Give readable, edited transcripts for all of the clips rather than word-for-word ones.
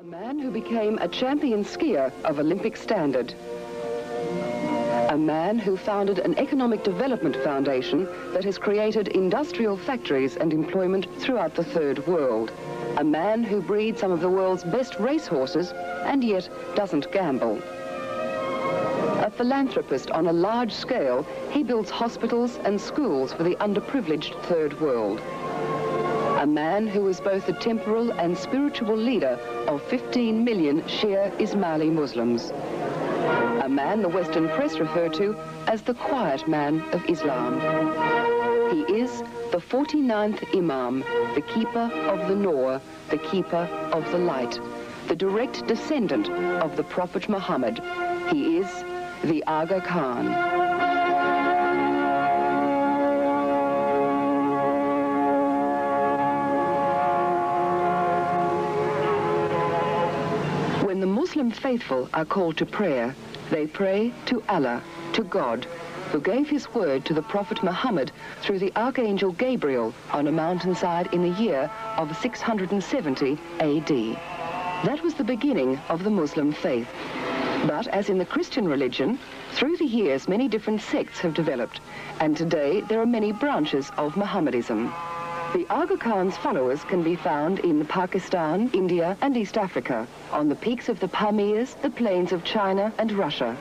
A man who became a champion skier of Olympic standard. A man who founded an economic development foundation that has created industrial factories and employment throughout the third world. A man who breeds some of the world's best racehorses and yet doesn't gamble. A philanthropist on a large scale, he builds hospitals and schools for the underprivileged third world. A man who is both the temporal and spiritual leader of 15 million Shia Ismaili Muslims. A man the Western press refer to as the quiet man of Islam. He is the 49th Imam, the keeper of the Noor, the keeper of the light, the direct descendant of the Prophet Muhammad. He is the Aga Khan. When the Muslim faithful are called to prayer, they pray to Allah, to God, who gave his word to the Prophet Muhammad through the Archangel Gabriel on a mountainside in the year of 670 AD. That was the beginning of the Muslim faith. But as in the Christian religion, through the years many different sects have developed, and today there are many branches of Mohammedanism. The Aga Khan's followers can be found in Pakistan, India and East Africa, on the peaks of the Pamirs, the plains of China and Russia.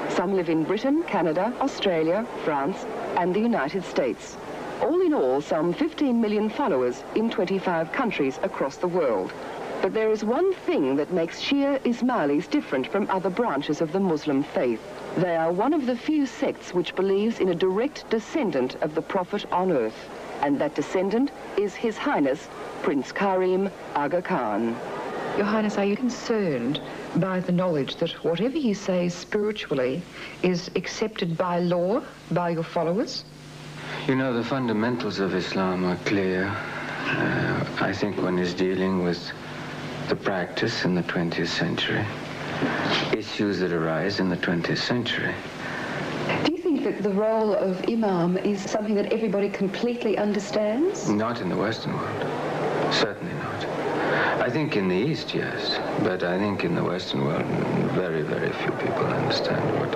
Some live in Britain, Canada, Australia, France and the United States. All in all, some 15 million followers in 25 countries across the world. But there is one thing that makes Shia Ismailis different from other branches of the Muslim faith. They are one of the few sects which believes in a direct descendant of the Prophet on earth. And that descendant is His Highness, Prince Karim Aga Khan. Your Highness, are you concerned by the knowledge that whatever you say spiritually is accepted by law, by your followers? You know, the fundamentals of Islam are clear. I think one is dealing with the practice in the 20th century, issues that arise in the 20th century. Do you think that the role of Imam is something that everybody completely understands? Not in the Western world. Certainly not. I think in the East, yes. But I think in the Western world, very, very few people understand what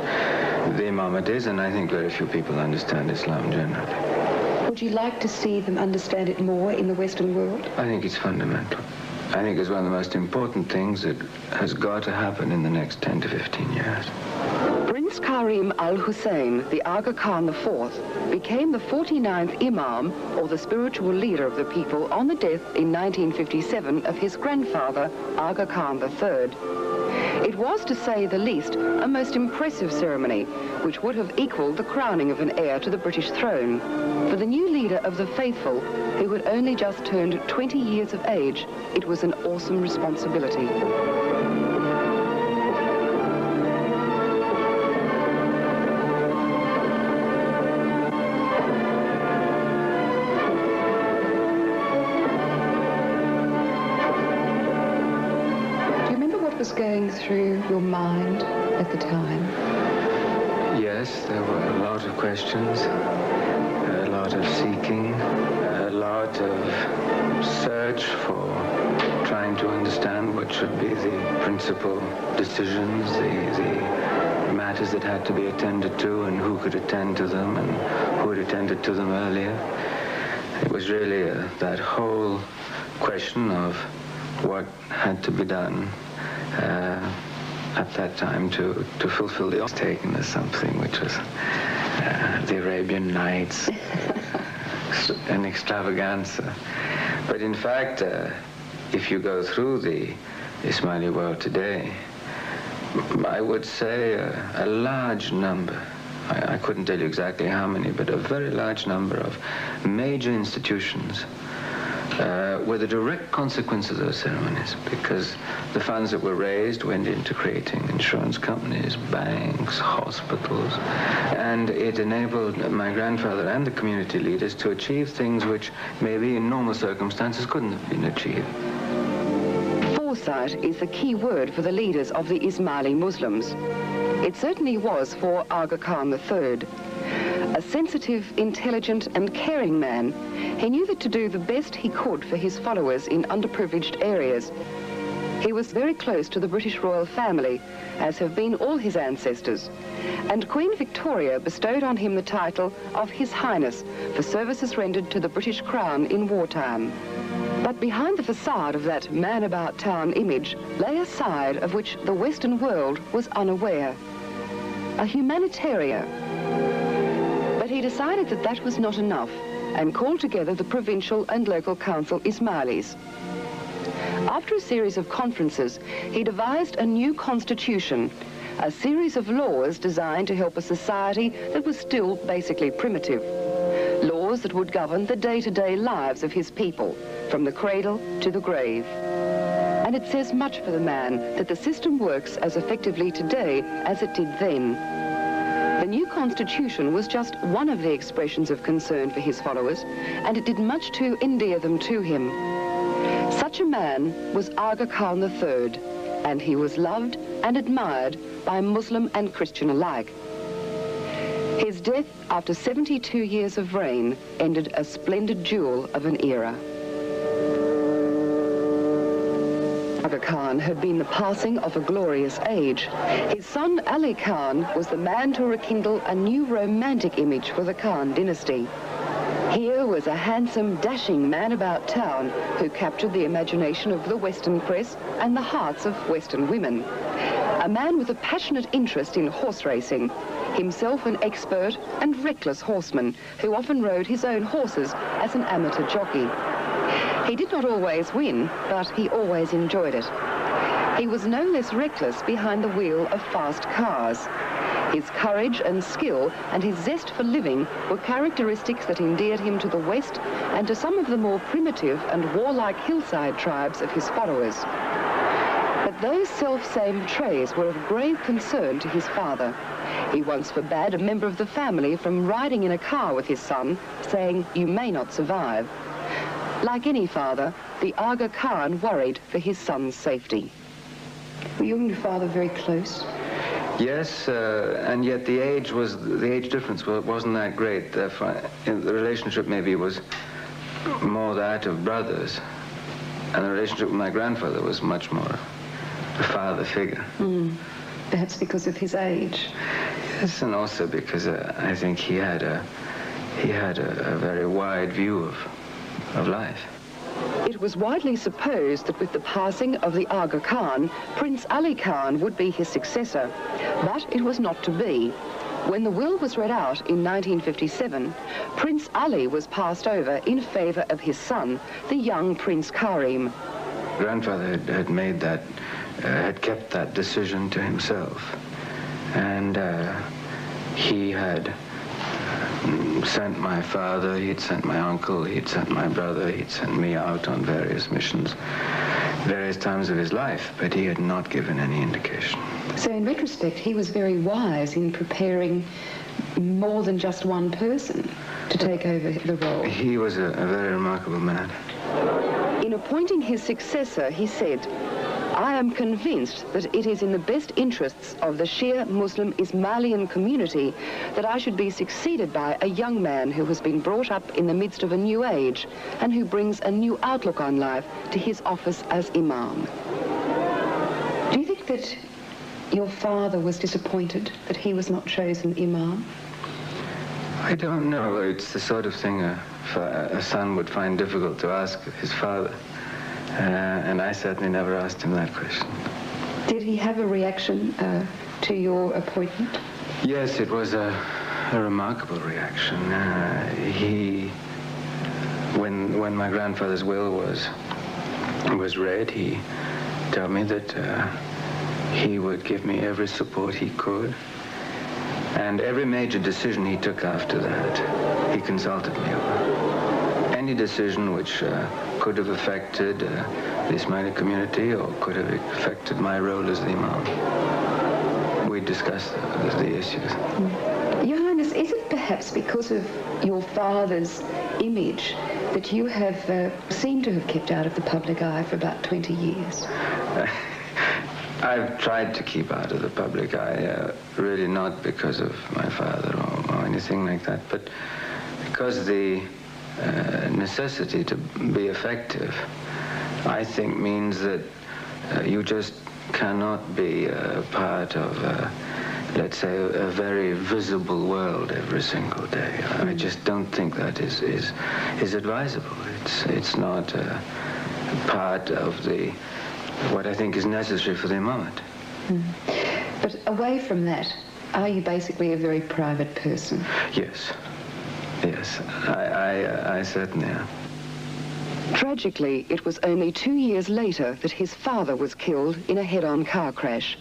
the Imamat is, and I think very few people understand Islam generally. Would you like to see them understand it more in the Western world? I think it's fundamental. I think it's one of the most important things that has got to happen in the next 10 to 15 years. Prince Karim al-Hussein, the Aga Khan IV, became the 49th Imam, or the spiritual leader of the people, on the death in 1957 of his grandfather, Aga Khan III. It was, to say the least, a most impressive ceremony, which would have equaled the crowning of an heir to the British throne. For the new leader of the faithful, who had only just turned 20 years of age, it was an awesome responsibility. Going through your mind at the time? Yes, there were a lot of questions, a lot of seeking, a lot of search for trying to understand what should be the principal decisions, the matters that had to be attended to, and who could attend to them, and who had attended to them earlier. It was really that whole question of what had to be done at that time to fulfill the taken as something which was the Arabian Nights, an extravaganza. But in fact, if you go through the Ismaili world today, I would say a large number, I couldn't tell you exactly how many, but a very large number of major institutions were the direct consequence of those ceremonies, because the funds that were raised went into creating insurance companies, banks, hospitals, and it enabled my grandfather and the community leaders to achieve things which maybe in normal circumstances couldn't have been achieved. Foresight is the key word for the leaders of the Ismaili Muslims. It certainly was for Aga Khan III. A sensitive, intelligent and caring man, he knew that to do the best he could for his followers in underprivileged areas, He was very close to the British royal family, as have been all his ancestors, and Queen Victoria bestowed on him the title of His Highness for services rendered to the British Crown in wartime. But behind the facade of that man-about-town image lay a side of which the Western world was unaware. A humanitarian. But he decided that that was not enough and called together the provincial and local council Ismailis. After a series of conferences, he devised a new constitution, a series of laws designed to help a society that was still basically primitive. Laws that would govern the day-to-day lives of his people, from the cradle to the grave. And it says much for the man that the system works as effectively today as it did then. The new constitution was just one of the expressions of concern for his followers, and it did much to endear them to him. Such a man was Aga Khan III, and he was loved and admired by Muslim and Christian alike. His death after 72 years of reign ended a splendid jewel of an era. Aga Khan had been the passing of a glorious age. His son Ali Khan was the man to rekindle a new romantic image for the Khan dynasty. Here was a handsome, dashing man about town who captured the imagination of the Western press and the hearts of Western women. A man with a passionate interest in horse racing, himself an expert and reckless horseman who often rode his own horses as an amateur jockey. He did not always win, but he always enjoyed it. He was no less reckless behind the wheel of fast cars. His courage and skill and his zest for living were characteristics that endeared him to the West and to some of the more primitive and warlike hillside tribes of his followers. But those self-same traits were of grave concern to his father. He once forbade a member of the family from riding in a car with his son, saying, "You may not survive." Like any father, the Aga Khan worried for his son's safety. Were you and your father very close? Yes, and yet the age difference wasn't that great. Therefore, the relationship maybe was more that of brothers, and the relationship with my grandfather was much more a father figure. Perhaps because of his age. Yes, and also because I think he had a very wide view of life. It was widely supposed that with the passing of the Aga Khan, Prince Ali Khan would be his successor, but it was not to be. When the will was read out in 1957, Prince Ali was passed over in favor of his son, the young Prince Karim. Grandfather had made that, had kept that decision to himself, and he had sent my father, he'd sent my uncle, he'd sent my brother, he'd sent me out on various missions, various times of his life, but he had not given any indication. So in retrospect, he was very wise in preparing more than just one person to take over the role. He was a very remarkable man. In appointing his successor, he said, "I am convinced that it is in the best interests of the Shia Muslim Ismailian community that I should be succeeded by a young man who has been brought up in the midst of a new age and who brings a new outlook on life to his office as Imam." Do you think that your father was disappointed that he was not chosen Imam? I don't know. It's the sort of thing a son would find difficult to ask his father. And I certainly never asked him that question. Did he have a reaction to your appointment? Yes, it was a remarkable reaction. When my grandfather's will was read, he told me that he would give me every support he could. And every major decision he took after that, he consulted me over. Any decision which could have affected the Ismaili community or could have affected my role as the Imam. We discussed the issues. Your Highness, is it perhaps because of your father's image that you have seemed to have kept out of the public eye for about 20 years? I've tried to keep out of the public eye, really not because of my father or anything like that, but because the necessity to be effective, I think, means that You just cannot be part of, let's say, a very visible world every single day. I just don't think that is advisable. It's not part of what I think is necessary for the Imamat. But away from that, are you basically a very private person? Yes. Yes, I certainly am. Tragically, it was only 2 years later that his father was killed in a head-on car crash.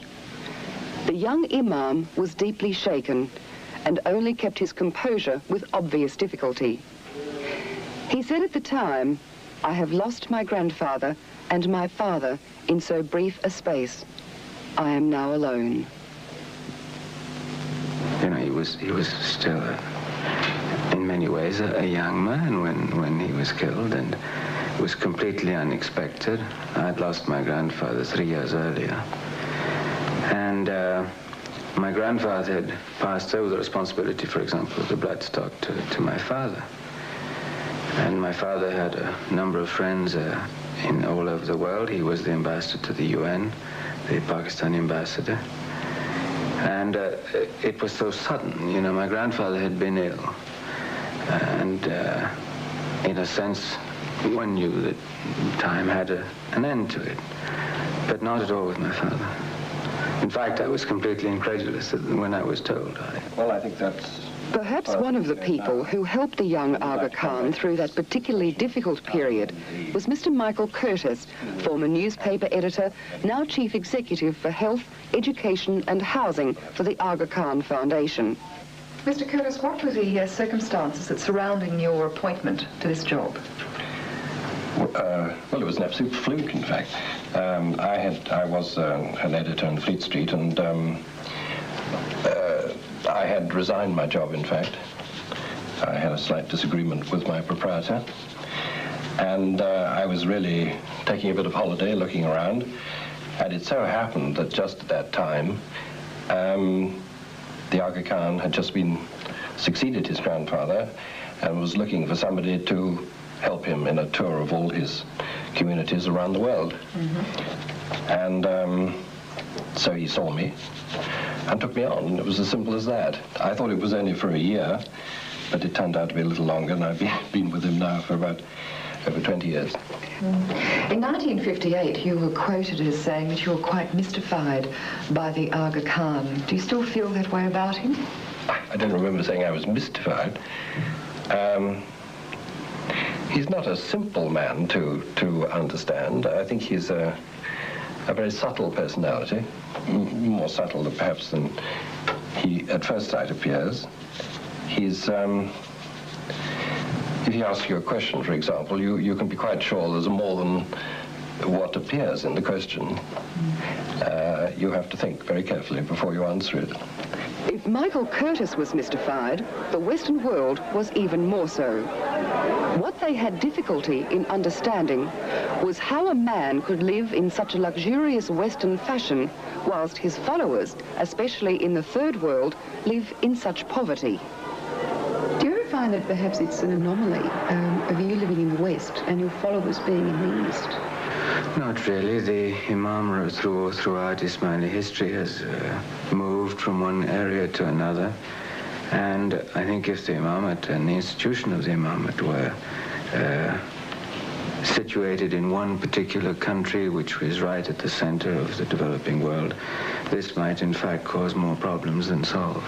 The young Imam was deeply shaken and only kept his composure with obvious difficulty. He said at the time, "I have lost my grandfather and my father in so brief a space. I am now alone." You know, he was still, in many ways, a young man when he was killed, and it was completely unexpected. I'd lost my grandfather 3 years earlier. And my grandfather had passed over the responsibility, for example, of the bloodstock to my father. And my father had a number of friends all over the world. He was the ambassador to the UN, the Pakistani ambassador. And it was so sudden. You know, my grandfather had been ill. And in a sense, one knew that time had an end to it. But not at all with my father. In fact, I was completely incredulous when I was told. Well, I think that's... Perhaps one of the people who helped the young Aga Khan through that particularly difficult period was Mr. Michael Curtis, former newspaper editor, now chief executive for health, education and housing for the Aga Khan Foundation. Mr. Curtis, what were the circumstances that surrounding your appointment to this job? Well, it was an absolute fluke, in fact. I was an editor in Fleet Street, and I had resigned my job, in fact. I had a slight disagreement with my proprietor, and I was really taking a bit of holiday, looking around, and it so happened that just at that time, the Aga Khan had just succeeded his grandfather and was looking for somebody to help him in a tour of all his communities around the world. And so he saw me and took me on. It was as simple as that. I thought it was only for a year, but it turned out to be a little longer, and I've been with him now for about over 20 years. In 1958, you were quoted as saying that you were quite mystified by the Aga Khan. Do you still feel that way about him? I don't remember saying I was mystified. He's not a simple man to understand. I think he's a very subtle personality, more subtle perhaps than he at first sight appears. He's, if he asks you a question, for example, you can be quite sure there's more than what appears in the question. You have to think very carefully before you answer it. If Michael Curtis was mystified, the Western world was even more so. What they had difficulty in understanding was how a man could live in such a luxurious Western fashion whilst his followers, especially in the Third World, live in such poverty. Do you ever find that perhaps it's an anomaly of you living in the West and your followers being in the East? Not really. The Imam throughout Ismaili history has moved from one area to another. And I think if the Imamat and the institution of the Imamat were situated in one particular country, which was right at the center of the developing world, this might in fact cause more problems than solve.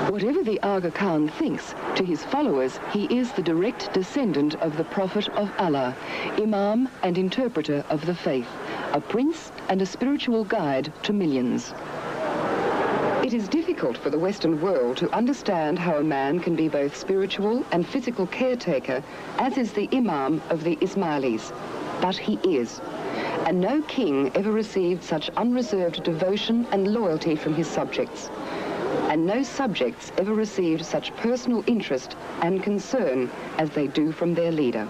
Whatever the Aga Khan thinks, to his followers, he is the direct descendant of the Prophet of Allah, Imam and interpreter of the faith, a prince and a spiritual guide to millions. It is difficult for the Western world to understand how a man can be both spiritual and physical caretaker, as is the Imam of the Ismailis. But he is. And no king ever received such unreserved devotion and loyalty from his subjects. And no subjects ever received such personal interest and concern as they do from their leader.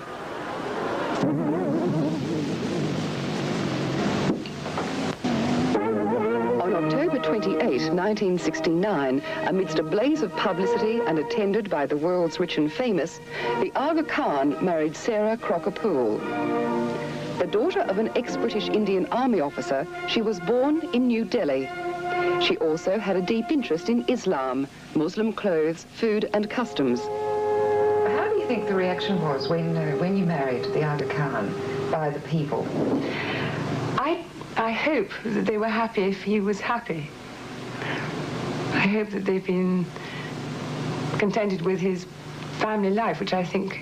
On October 28, 1969, amidst a blaze of publicity and attended by the world's rich and famous, the Aga Khan married Sarah Crocker Poole. The daughter of an ex-British Indian Army officer, she was born in New Delhi. She also had a deep interest in Islam, Muslim clothes, food and customs. How do you think the reaction was when you married the Aga Khan by the people? I hope that they were happy if he was happy. I hope that they've been contented with his family life, which I think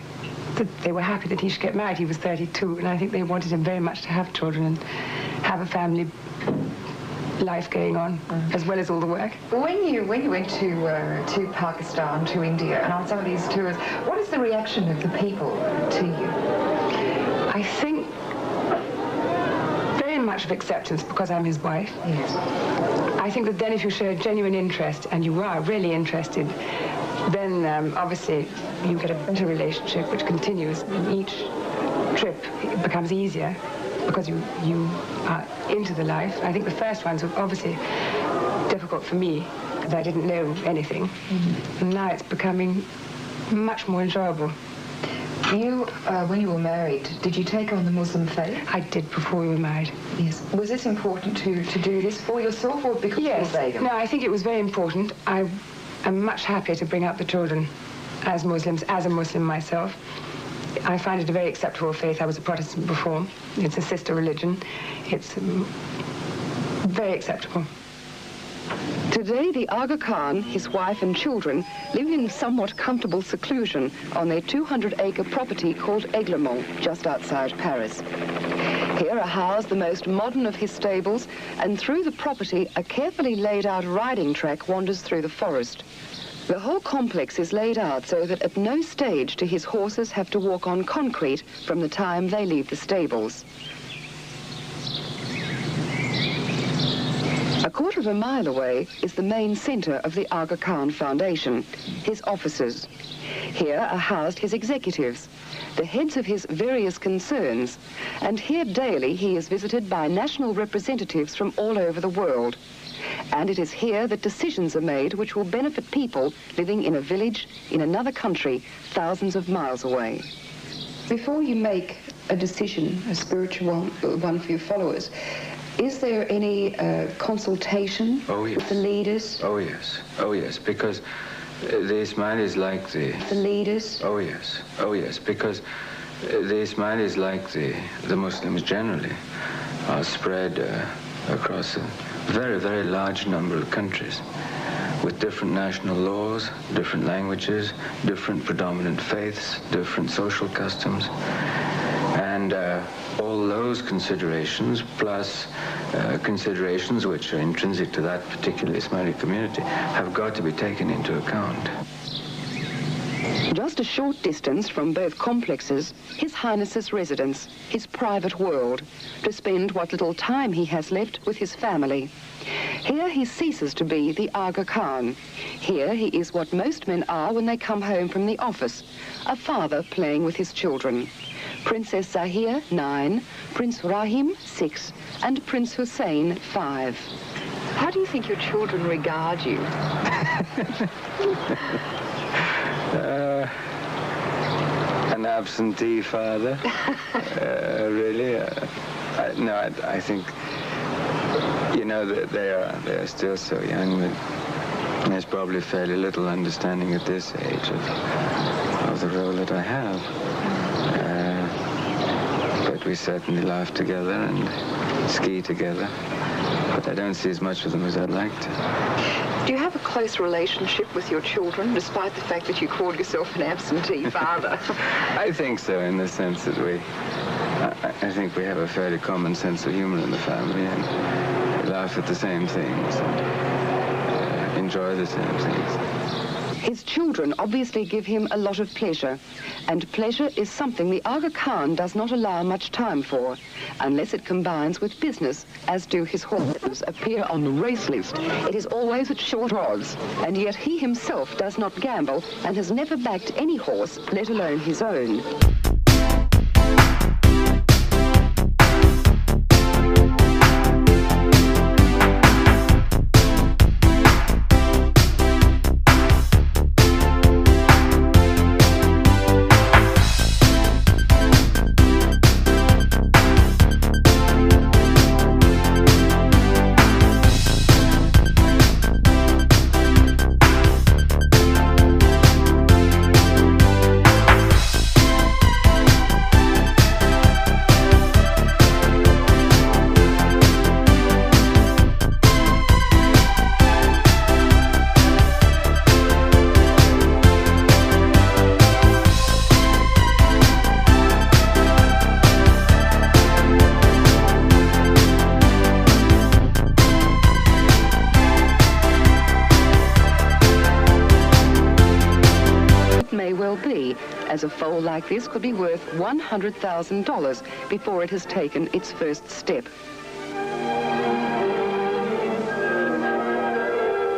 that they were happy that he should get married. He was 32, and I think they wanted him very much to have children and have a family life going on, as well as all the work. When you went to Pakistan, to India, and on some of these tours, what is the reaction of the people to you? I think very much of acceptance because I'm his wife. Yes. I think that then if you show a genuine interest, and you are really interested, then obviously you get a better relationship which continues. In each trip it becomes easier because you are into the life. I think the first ones were obviously difficult for me because I didn't know anything. And now it's becoming much more enjoyable. You, when you were married, did you take on the Muslim faith? I did before we were married. Yes. Was this important to do this for yourself or because you were Begum? No, I think it was very important. I am much happier to bring up the children as Muslims, as a Muslim myself. I find it a very acceptable faith. I was a Protestant before. It's a sister religion. It's very acceptable. Today, the Aga Khan, his wife and children live in somewhat comfortable seclusion on their 200-acre property called Aiglemont, just outside Paris. Here are housed the most modern of his stables, and through the property, a carefully laid out riding track wanders through the forest. The whole complex is laid out so that at no stage do his horses have to walk on concrete from the time they leave the stables. A quarter of a mile away is the main centre of the Aga Khan Foundation, his offices. Here are housed his executives, the heads of his various concerns, and here daily he is visited by national representatives from all over the world. And it is here that decisions are made which will benefit people living in a village in another country thousands of miles away. Before you make a decision, a spiritual one for your followers, is there any consultation with the leaders? Oh, yes. Oh, yes, because the Ismailis like the leaders? Oh, yes. Oh, yes, because the Ismailis, like the Muslims generally, are spread across a very, very large number of countries with different national laws, different languages, different predominant faiths, different social customs. And all those considerations, plus considerations which are intrinsic to that particular Ismaili community, have got to be taken into account. Just a short distance from both complexes, His Highness's residence, his private world, to spend what little time he has left with his family. Here he ceases to be the Aga Khan. Here he is what most men are when they come home from the office, a father playing with his children. Princess Zahir, 9, Prince Rahim, 6, and Prince Hussein, 5. How do you think your children regard you? An absentee father, really? I think, you know, that they are still so young that there's probably fairly little understanding at this age of the role that I have. But we certainly laugh together and ski together. But I don't see as much of them as I'd like to. Do you have a close relationship with your children, despite the fact that you called yourself an absentee father? I think so, in the sense that I think we have a fairly common sense of humor in the family, and we laugh at the same things, and enjoy the same things. His children obviously give him a lot of pleasure, and pleasure is something the Aga Khan does not allow much time for, unless it combines with business, as do his horses appear on the race list. It is always at short odds, and yet he himself does not gamble and has never backed any horse, let alone his own. as a foal like this could be worth $100,000 before it has taken its first step.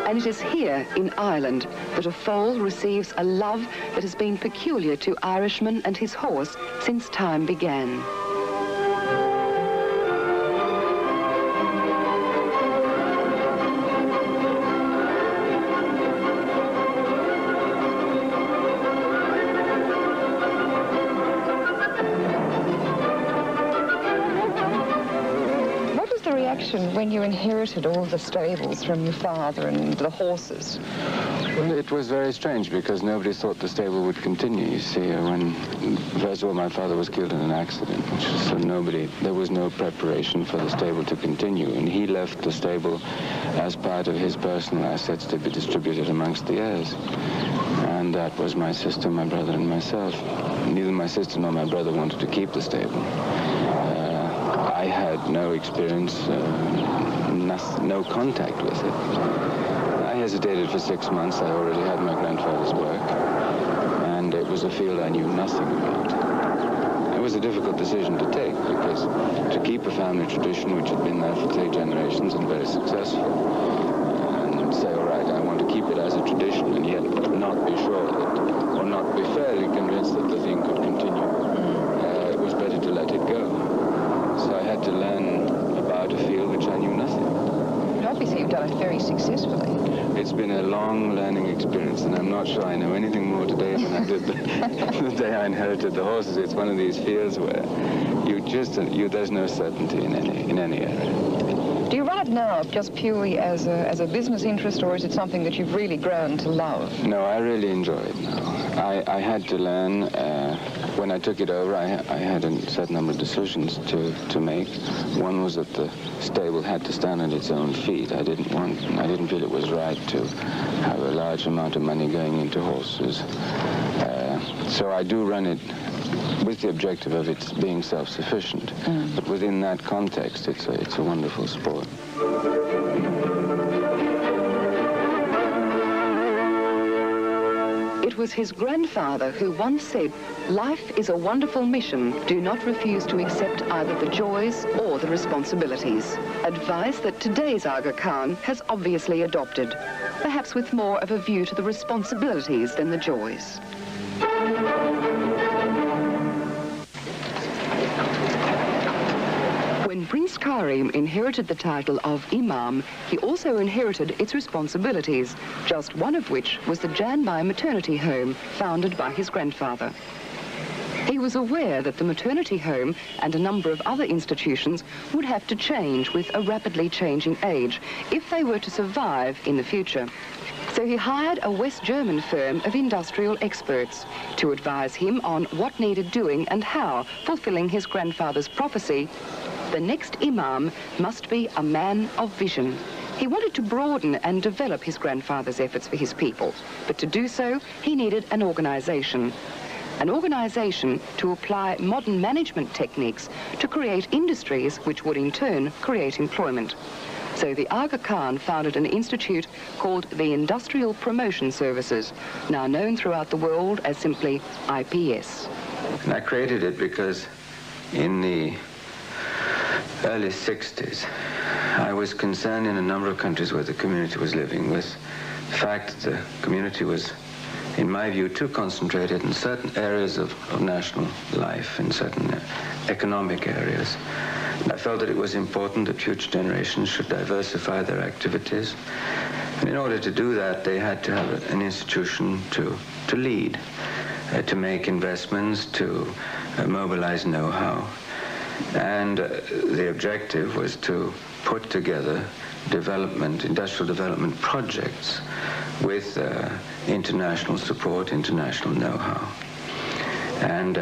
And it is here in Ireland that a foal receives a love that has been peculiar to Irishman and his horse since time began. When you inherited all the stables from your father and the horses? Well, it was very strange because nobody thought the stable would continue. You see, first of all, my father was killed in an accident, so there was no preparation for the stable to continue, and he left the stable as part of his personal assets to be distributed amongst the heirs. And that was my sister, my brother, and myself. Neither my sister nor my brother wanted to keep the stable. I had no experience, no contact with it. I hesitated for 6 months. I already had my grandfather's work, and it was a field I knew nothing about. It was a difficult decision to take, because to keep a family tradition which had been there for 3 generations and very successful, and say, all right, I want to keep it as a tradition, and yet not be sure that, or not be fairly convinced that the thing could continue, it was better to let it go. So I had to learn about a field which I knew nothing. But obviously you've done it very successfully. It's been a long learning experience, and I'm not sure I know anything more today than I did the day I inherited the horses. It's one of these fields where there's no certainty in any area. Do you ride now just purely as a business interest, or is it something that you've really grown to love? No, I really enjoy it now. I had to learn. When I took it over, I had a certain number of decisions to make. One was that the stable had to stand on its own feet. I didn't feel it was right to have a large amount of money going into horses. So I do run it with the objective of it being self-sufficient. But within that context, it's a wonderful sport. It was his grandfather who once said, "Life is a wonderful mission. Do not refuse to accept either the joys or the responsibilities." Advice that today's Aga Khan has obviously adopted, perhaps with more of a view to the responsibilities than the joys. When Prince Karim inherited the title of Imam, he also inherited its responsibilities, just one of which was the Janmai maternity home founded by his grandfather. He was aware that the maternity home and a number of other institutions would have to change with a rapidly changing age if they were to survive in the future. So he hired a West German firm of industrial experts to advise him on what needed doing and how, fulfilling his grandfather's prophecy, the next Imam must be a man of vision. He wanted to broaden and develop his grandfather's efforts for his people, but to do so, he needed an organization. An organization to apply modern management techniques to create industries which would in turn create employment. So the Aga Khan founded an institute called the Industrial Promotion Services, now known throughout the world as simply IPS. And I created it because in the early 60s, I was concerned in a number of countries where the community was living with the fact that the community was, in my view, too concentrated in certain areas of national life, in certain economic areas. And I felt that it was important that future generations should diversify their activities. And in order to do that, they had to have an institution to lead, to make investments, to mobilize know-how. And the objective was to put together industrial development projects with international support, international know-how. And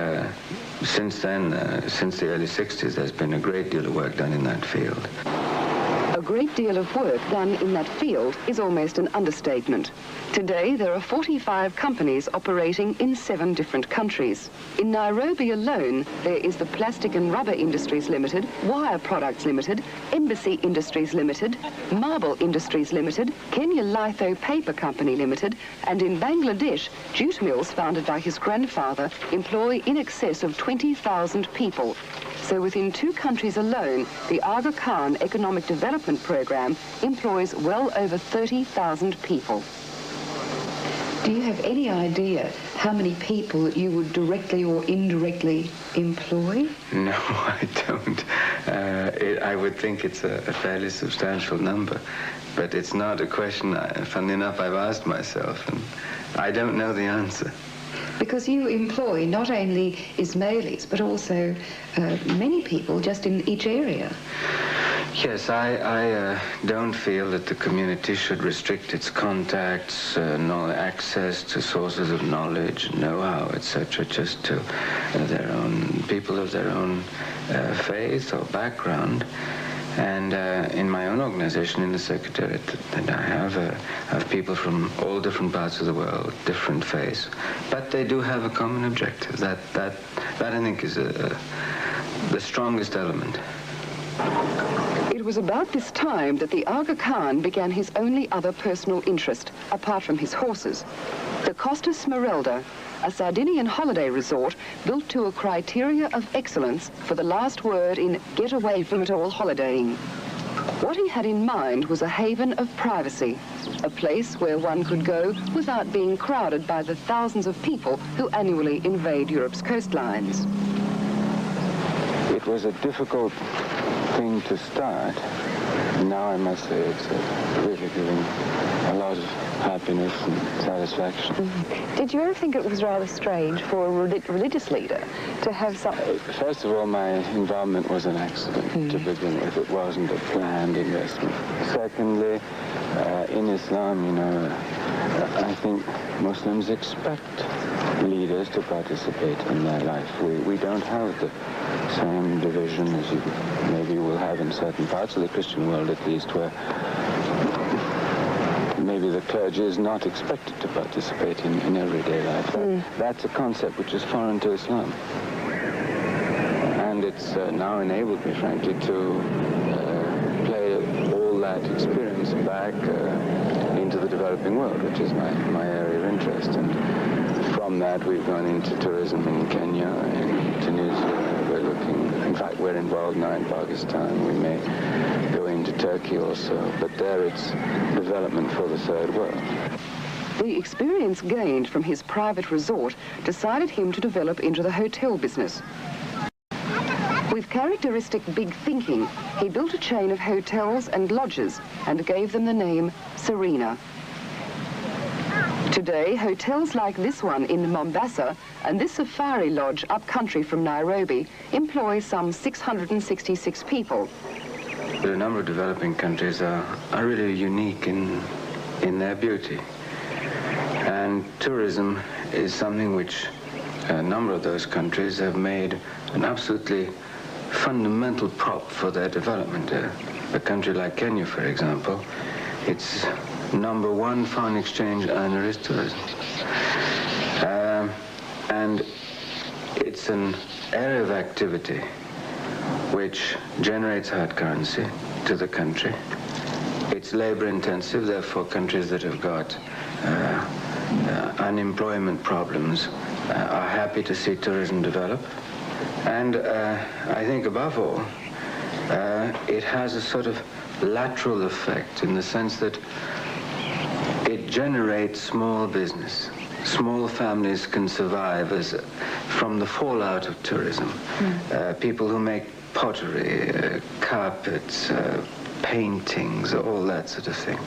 since then, since the early 60s, there's been a great deal of work done in that field. A great deal of work done in that field is almost an understatement. Today, there are 45 companies operating in 7 different countries. In Nairobi alone, there is the Plastic and Rubber Industries Limited, Wire Products Limited, Embassy Industries Limited, Marble Industries Limited, Kenya Litho Paper Company Limited, and in Bangladesh, jute mills founded by his grandfather employ in excess of 20,000 people. So within 2 countries alone, the Aga Khan Economic Development Program employs well over 30,000 people. Do you have any idea how many people that you would directly or indirectly employ? No, I don't. I would think it's a fairly substantial number, but it's not a question, funnily enough, I've asked myself, and I don't know the answer. Because you employ not only Ismailis, but also many people just in each area. Yes, I don't feel that the community should restrict its contacts, no access to sources of knowledge, know-how, etc., just to their own people of their own faith or background. And in my own organization, in the Secretariat that I have people from all different parts of the world, different faiths, but they do have a common objective. That I think is the strongest element. It was about this time that the Aga Khan began his only other personal interest, apart from his horses. The Costa Smeralda, a Sardinian holiday resort built to a criteria of excellence for the last word in get away from it all holidaying. What he had in mind was a haven of privacy, a place where one could go without being crowded by the thousands of people who annually invade Europe's coastlines. It was a difficult thing to start. Now I must say it's really giving a lot of happiness and satisfaction. Did you ever think it was rather strange for a religious leader to have something? First of all, my involvement was an accident to begin with. It wasn't a planned investment. Secondly, in Islam, you know, I think Muslims expect leaders to participate in their life. We don't have the same division as you maybe will have in certain parts of the Christian world, at least, where maybe the clergy is not expected to participate in everyday life. That's a concept which is foreign to Islam. And it's now enabled me, frankly, to play all that experience back into the developing world, which is my area of interest. And from that, we've gone into tourism in Kenya, in Tunisia. We're looking, in fact, we're involved now in Pakistan. We may go into Turkey also, but there it's development for the third world. The experience gained from his private resort decided him to develop into the hotel business. With characteristic big thinking, he built a chain of hotels and lodges and gave them the name Serena. Today, hotels like this one in Mombasa and this safari lodge upcountry from Nairobi employ some 666 people. The number of developing countries are really unique in their beauty. And tourism is something which a number of those countries have made an absolutely fundamental prop for their development. A country like Kenya, for example, its #1 foreign exchange earner is tourism. And it's an area of activity which generates hard currency to the country. It's labor intensive, therefore countries that have got unemployment problems are happy to see tourism develop. And I think above all, it has a sort of lateral effect in the sense that it generates small business. Small families can survive from the fallout of tourism. People who make pottery, carpets, paintings, all that sort of thing.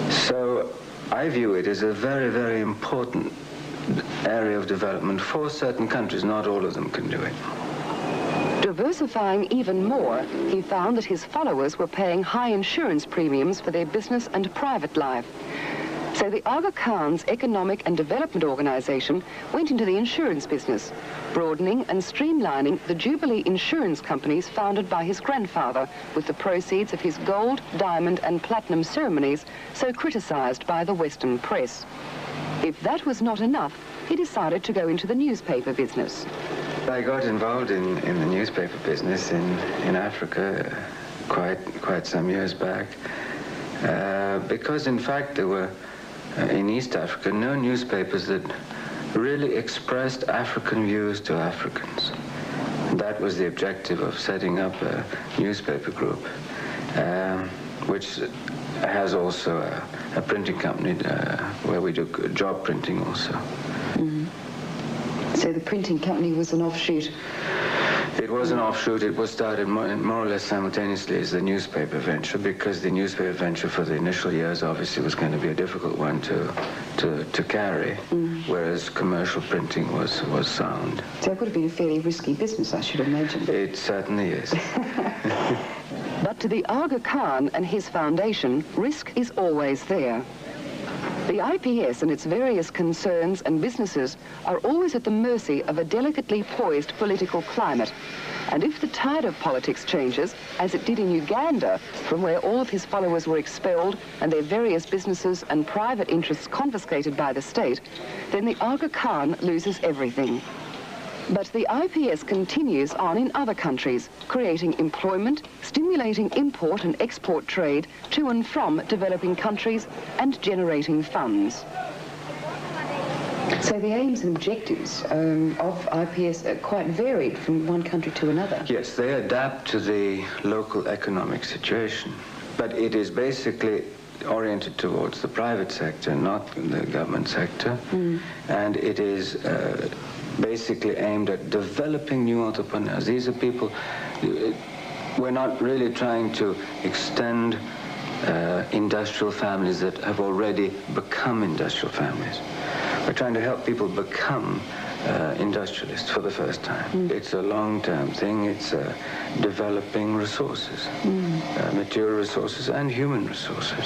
So I view it as a very, very important area of development for certain countries. Not all of them can do it. Diversifying even more, he found that his followers were paying high insurance premiums for their business and private life. So the Aga Khan's Economic and Development Organization went into the insurance business, broadening and streamlining the Jubilee insurance companies founded by his grandfather with the proceeds of his gold, diamond and platinum ceremonies so criticized by the Western press. If that was not enough, he decided to go into the newspaper business. I got involved in the newspaper business in Africa quite some years back because in fact there were in East Africa no newspapers that really expressed African views to Africans. That was the objective of setting up a newspaper group, which has also a printing company where we do job printing also. Mm-hmm. So the printing company was an offshoot? It was an offshoot. It was started more or less simultaneously as the newspaper venture, because the newspaper venture for the initial years obviously was going to be a difficult one to carry, whereas commercial printing was sound. So it would have been a fairly risky business, I should imagine. It certainly is. But to the Aga Khan and his foundation, risk is always there. The IPS and its various concerns and businesses are always at the mercy of a delicately poised political climate. And if the tide of politics changes, as it did in Uganda, from where all of his followers were expelled and their various businesses and private interests confiscated by the state, then the Aga Khan loses everything. But the IPS continues on in other countries, creating employment, stimulating import and export trade to and from developing countries, and generating funds. So the aims and objectives of IPS are quite varied from one country to another. Yes, they adapt to the local economic situation, but it is basically oriented towards the private sector, not the government sector, and it is basically aimed at developing new entrepreneurs. These are people, we're not really trying to extend industrial families that have already become industrial families. We're trying to help people become industrialists for the first time. It's a long-term thing. It's developing resources, material resources and human resources.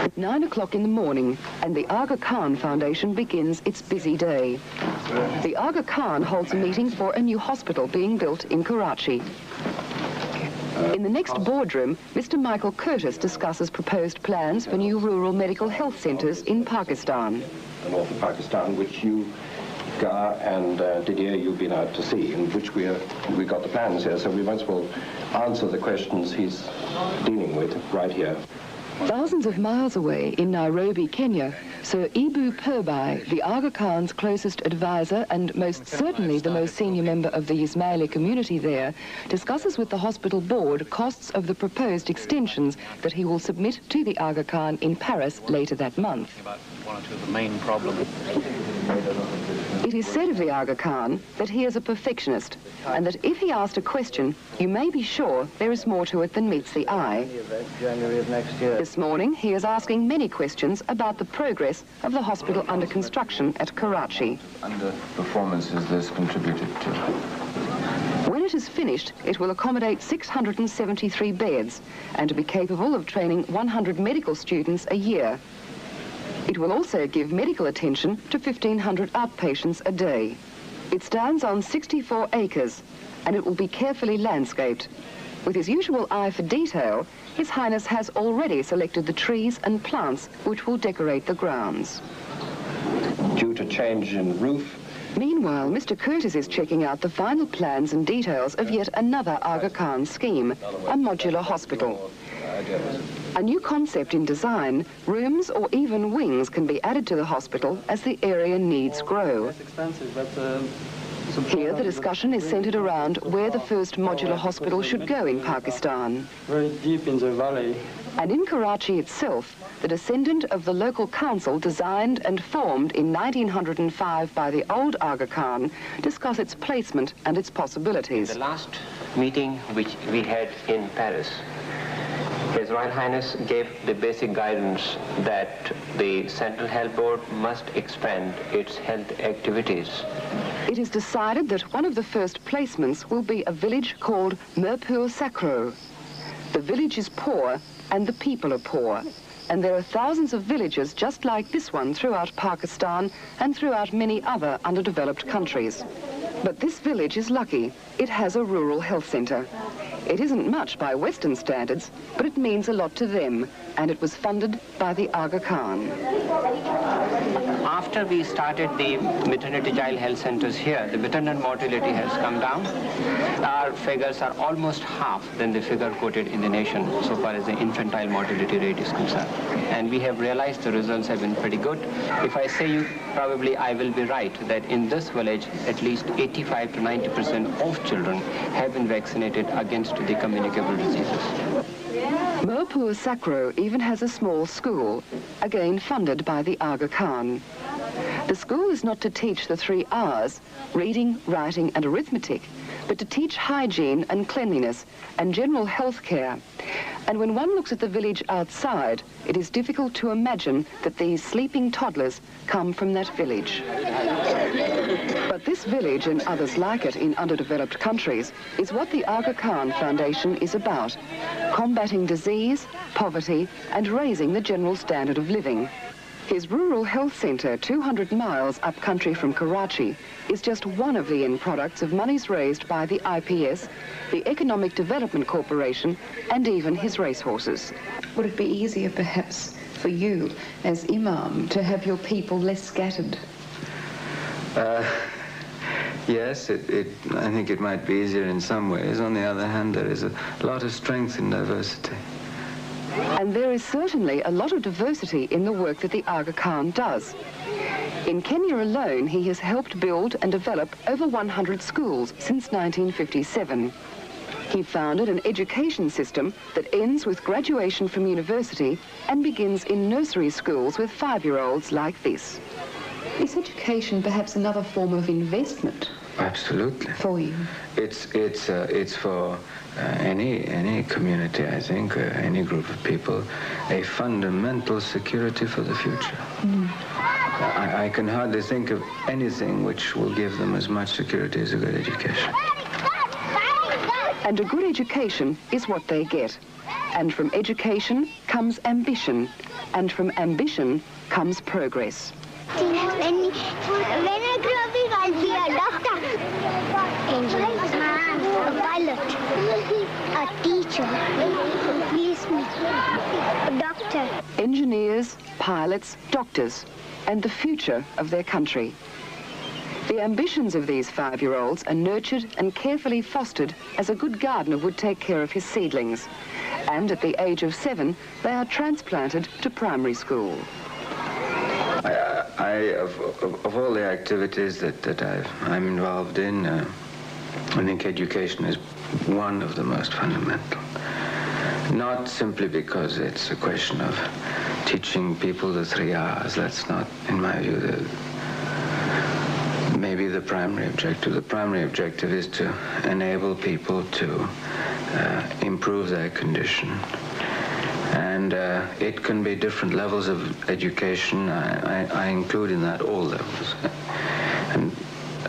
At 9 o'clock in the morning, and the Aga Khan Foundation begins its busy day. The Aga Khan holds a meeting for a new hospital being built in Karachi. In the next boardroom, Mr. Michael Curtis discusses proposed plans for new rural medical health centres in Pakistan. The north of Pakistan, which you, Gar and Didier, you've been out to see, in which we got the plans here, so we might as well answer the questions he's dealing with right here. Thousands of miles away in Nairobi, Kenya, Sir Ibu Purbai, the Aga Khan's closest advisor and most certainly the most senior member of the Ismaili community there, discusses with the hospital board costs of the proposed extensions that he will submit to the Aga Khan in Paris later that month. About one or two of the main problems. It is said of the Aga Khan that he is a perfectionist, and that if he asked a question, you may be sure there is more to it than meets the eye. January of next year. This morning, he is asking many questions about the progress of the hospital under construction at Karachi. Underperformance has this contributed to? When it is finished, it will accommodate 673 beds and to be capable of training 100 medical students a year. It will also give medical attention to 1,500 outpatients a day. It stands on 64 acres, and it will be carefully landscaped. With his usual eye for detail, His Highness has already selected the trees and plants which will decorate the grounds. Due to change in roof. Meanwhile, Mr. Curtis is checking out the final plans and details of yet another Aga Khan scheme, a modular hospital. A new concept in design, rooms or even wings can be added to the hospital as the area needs grow. Here the discussion is centered around where the first modular hospital should go in Pakistan. Very deep in the valley. And in Karachi itself, the descendant of the local council designed and formed in 1905 by the old Aga Khan discuss its placement and its possibilities. The last meeting which we had in Paris, His Royal Highness gave the basic guidance that the Central Health Board must expand its health activities. It is decided that one of the first placements will be a village called Mirpur Sakro. The village is poor and the people are poor. And there are thousands of villages just like this one throughout Pakistan and throughout many other underdeveloped countries. But this village is lucky. It has a rural health centre. It isn't much by Western standards, but it means a lot to them, and it was funded by the Aga Khan. After we started the maternity child health centers here, the maternal mortality has come down. Our figures are almost half than the figure quoted in the nation so far as the infantile mortality rate is concerned. And we have realized the results have been pretty good. If I say you, probably I will be right that in this village, at least 85 to 90% of children have been vaccinated against the communicable diseases. Mirpur Sakro even has a small school, again funded by the Aga Khan. The school is not to teach the 3 R's, reading, writing and arithmetic, but to teach hygiene and cleanliness and general health care. And when one looks at the village outside, it is difficult to imagine that these sleeping toddlers come from that village. But this village and others like it in underdeveloped countries is what the Aga Khan Foundation is about, combating disease, poverty and raising the general standard of living. His rural health centre, 200 miles up-country from Karachi, is just one of the end products of monies raised by the IPS, the Economic Development Corporation, and even his racehorses. Would it be easier, perhaps, for you, as Imam, to have your people less scattered? Yes, I think it might be easier in some ways. On the other hand, there is a lot of strength in diversity. And there is certainly a lot of diversity in the work that the Aga Khan does. In Kenya alone, he has helped build and develop over 100 schools since 1957. He founded an education system that ends with graduation from university and begins in nursery schools with 5-year-olds like this. Is education perhaps another form of investment? Absolutely. For you? It's for any community, I think, any group of people, a fundamental security for the future. I can hardly think of anything which will give them as much security as a good education. And a good education is what they get. And from education comes ambition. And from ambition comes progress. When I grow up, I'll be a doctor, a pilot, a teacher, a policeman, a doctor. Engineers, pilots, doctors, and the future of their country. The ambitions of these 5-year-olds are nurtured and carefully fostered as a good gardener would take care of his seedlings. And at the age of 7, they are transplanted to primary school. Of all the activities that I'm involved in, I think education is one of the most fundamental. Not simply because it's a question of teaching people the 3 R's. That's not, in my view, maybe the primary objective. The primary objective is to enable people to improve their condition. And it can be different levels of education. I include in that all levels. And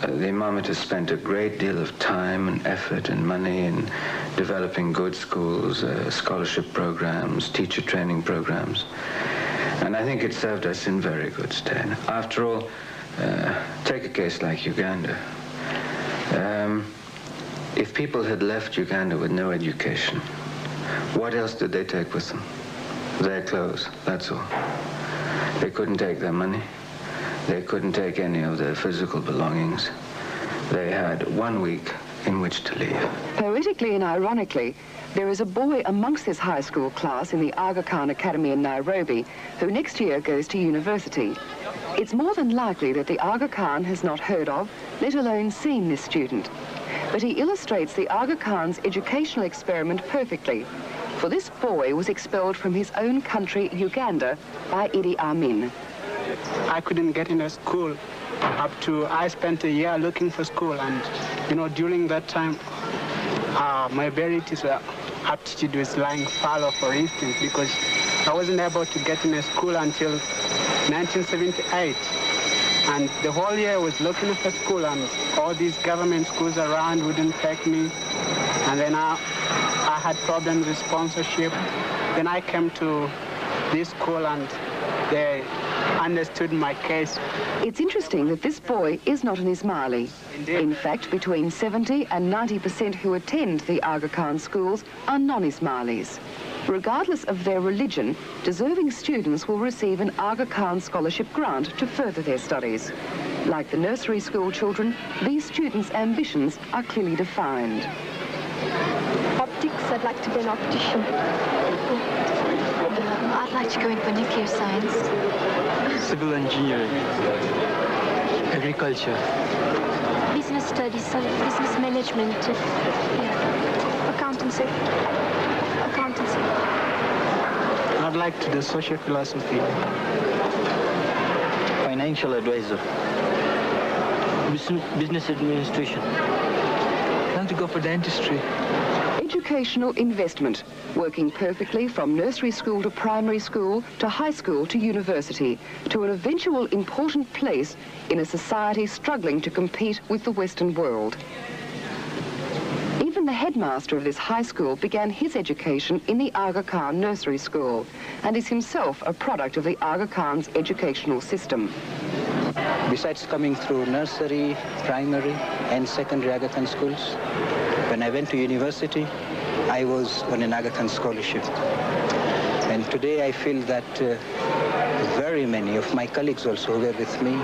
the Imamat has spent a great deal of time and effort and money in developing good schools, scholarship programs, teacher training programs. And I think it served us in very good stead. After all, take a case like Uganda. If people had left Uganda with no education, what else did they take with them? Their clothes, that's all. They couldn't take their money. They couldn't take any of their physical belongings. They had 1 week in which to leave. Poetically and ironically, there is a boy amongst this high school class in the Aga Khan Academy in Nairobi who next year goes to university. It's more than likely that the Aga Khan has not heard of, let alone seen this student. But he illustrates the Aga Khan's educational experiment perfectly. For this boy was expelled from his own country, Uganda, by Idi Amin. I couldn't get into school I spent a year looking for school, and during that time my abilities were aptitude with flying fallow, for instance, because I wasn't able to get in a school until 1978. And the whole year I was looking for school, and all these government schools around wouldn't take me. And then I had problems with sponsorship. Then I came to this school and they understood my case. It's interesting that this boy is not an Ismaili. In fact, between 70 and 90% who attend the Aga Khan schools are non-Ismailis. Regardless of their religion, deserving students will receive an Aga Khan scholarship grant to further their studies. Like the nursery school children, these students' ambitions are clearly defined. Optics, I'd like to be an optician. I'd like to go in for nuclear science. Civil engineering. Agriculture. Business studies, business management. Accountancy. Accountancy. I'd like to do social philosophy. Financial advisor. Business administration. I want to go for dentistry. Educational investment, working perfectly from nursery school to primary school to high school to university, to an eventual important place in a society struggling to compete with the Western world. Even the headmaster of this high school began his education in the Aga Khan nursery school and is himself a product of the Aga Khan's educational system. Besides coming through nursery, primary and secondary Aga Khan schools, when I went to university, I was on an Aga Khan scholarship. And today I feel that very many of my colleagues also who were with me,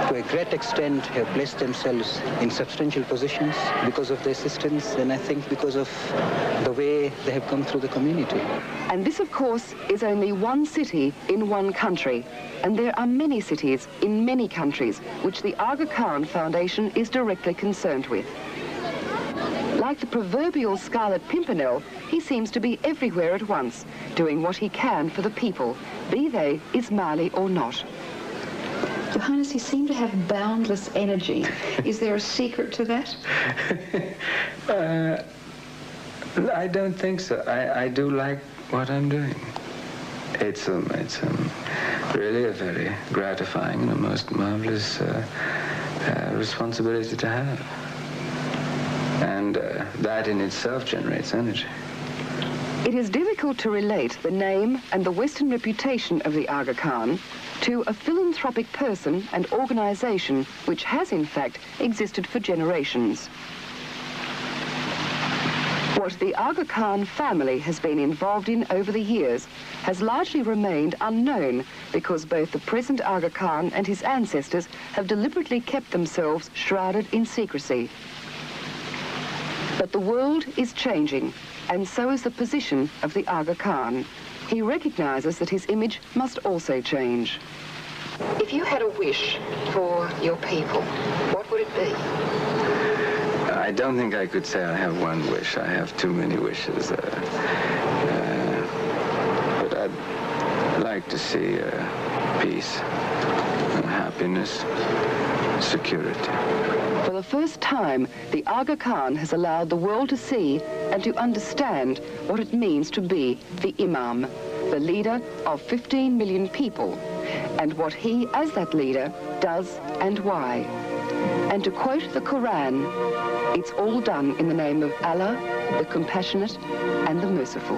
to a great extent have placed themselves in substantial positions because of the assistance, and I think because of the way they have come through the community. And this, of course, is only one city in one country. And there are many cities in many countries which the Aga Khan Foundation is directly concerned with. Like the proverbial Scarlet Pimpernel, he seems to be everywhere at once, doing what he can for the people, be they Ismaili or not. Your Highness, you seem to have boundless energy. Is there a secret to that? I don't think so. I do like what I'm doing. It's really a very gratifying and a most marvelous responsibility to have. And that in itself generates energy. It is difficult to relate the name and the Western reputation of the Aga Khan to a philanthropic person and organization which has, in fact, existed for generations. What the Aga Khan family has been involved in over the years has largely remained unknown because both the present Aga Khan and his ancestors have deliberately kept themselves shrouded in secrecy. But the world is changing, and so is the position of the Aga Khan. He recognizes that his image must also change. If you had a wish for your people, what would it be? I don't think I could say I have one wish. I have too many wishes. But I'd like to see peace, and happiness, security. For the first time, the Aga Khan has allowed the world to see and to understand what it means to be the Imam, the leader of 15 million people, and what he, as that leader, does and why. And to quote the Quran, it's all done in the name of Allah, the Compassionate and the Merciful.